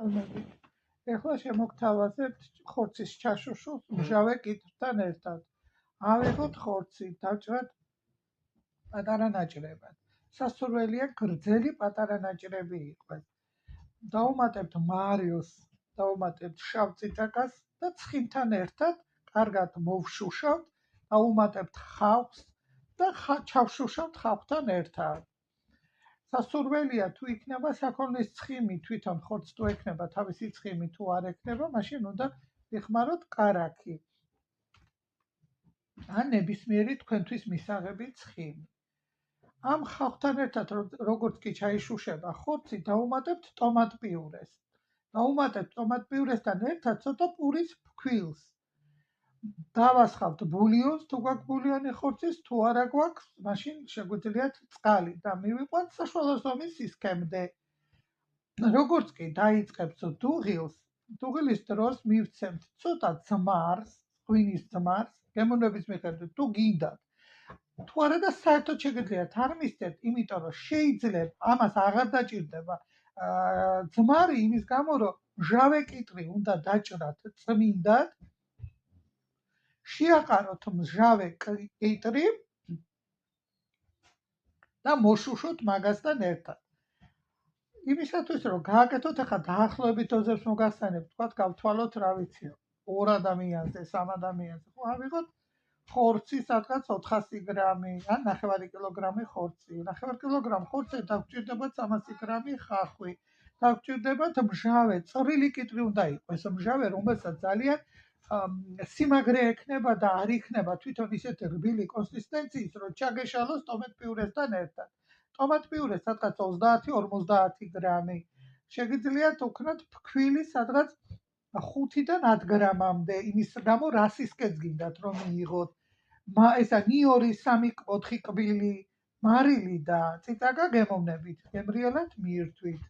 ალბათ. ეხლა შემოგთავაზებთ ხორცის ჩაშუშულს მჟავე კითხვთან ერთად. ავიღოთ ხორცი, დავჭრათ პატარა ნაჭრებად. სასურველია გრძელი პატარა ნაჭრები იყოს. დავუმატებთ მარილს, დავუმატებთ შავ წიწაკას და ცხიმთან ერთად კარგად მოვშუშავთ, დავუმატებთ ხავხს და ჩავშუშავთ ხავხთან ერთად. სასურველია თუ იქნება საქონლის ცხიმი, თვითონ ხორცს თუ ექნება თავისი ცხიმი, თუ არ ექნება, მაშინ უნდა ვიხმაროთ კარაქი. ან ნებისმიერი თქვენთვის მისაღები ცხიმი. ამ ხავხთან ერთად როგორც კი ჩაიშუშება ხორცი, დავუმატებთ ტომატ პიურეს. დავუმატებთ ტომატ პიურესთან ერთად ცოტა პურის ფქვილს. დავასხავთ ბულიონს, თუ გვაქვს ბულიონი ხორცის, თუ არა გვაქვს, მაშინ შეგვიძლიათ წყალი და მივიყვანთ საშუალო ზომის სისქემდე. როგორც კი დაიწყებს დუღილს, დუღილის დროს მივცემთ ცოტა ძმარს, ღვინის ძმარს, გემოვნების მიხედვით თუ გინდათ. თუ არა და საერთოდ შეგიძლიათ არ მისცემთ, იმიტომ რომ შეიძლება ამას აღარ დაჭირდება ძმარი იმის გამო, რომ მჟავე კიტრი უნდა დაჭრათ წმინდად, შეაყაროთ მჟავე კიტრი და მოშუშოთ მაგასთან ერთად. იმისათვის რომ გააკეთოთ, ახლა დაახლოებით დოზებს მოგახსენებთ, თქვათ გავთვალოთ რა ვიცი, 2 ადამიანზე, 3 ადამიანზე. ხო, ავიღოთ ხორცი სადღაც 400 გრამი, ან 9 კილოგრამი ხორცი. 9 კილოგრამ ხორცზე დაგჭირდებათ 300 გრამი ხახვი. დაგჭირდებათ მჟავე, წვრილი კიტრი უნდა იყოს, მჟავე, რომელსაც ძალიან სიმაგრე ექნება და არ იქნება თვითონ ისეთი რბილი კონსისტენციის, რომ ჩაგეშალოს ტომატ პიურესთან ერთად. ტომატ პიურეს სადღაც 30-50 გრამი. შეგიძლიათ უქნათ ფქვილი სადღაც 5-დან 10 გრამამდე, იმის გამო რასისკეც გინდათ რომ მიიღოთ. ესა ნიორი 3-4 კბილი მარილი და წიწაკა გემოვნებით, გემრიელად მიირთვით.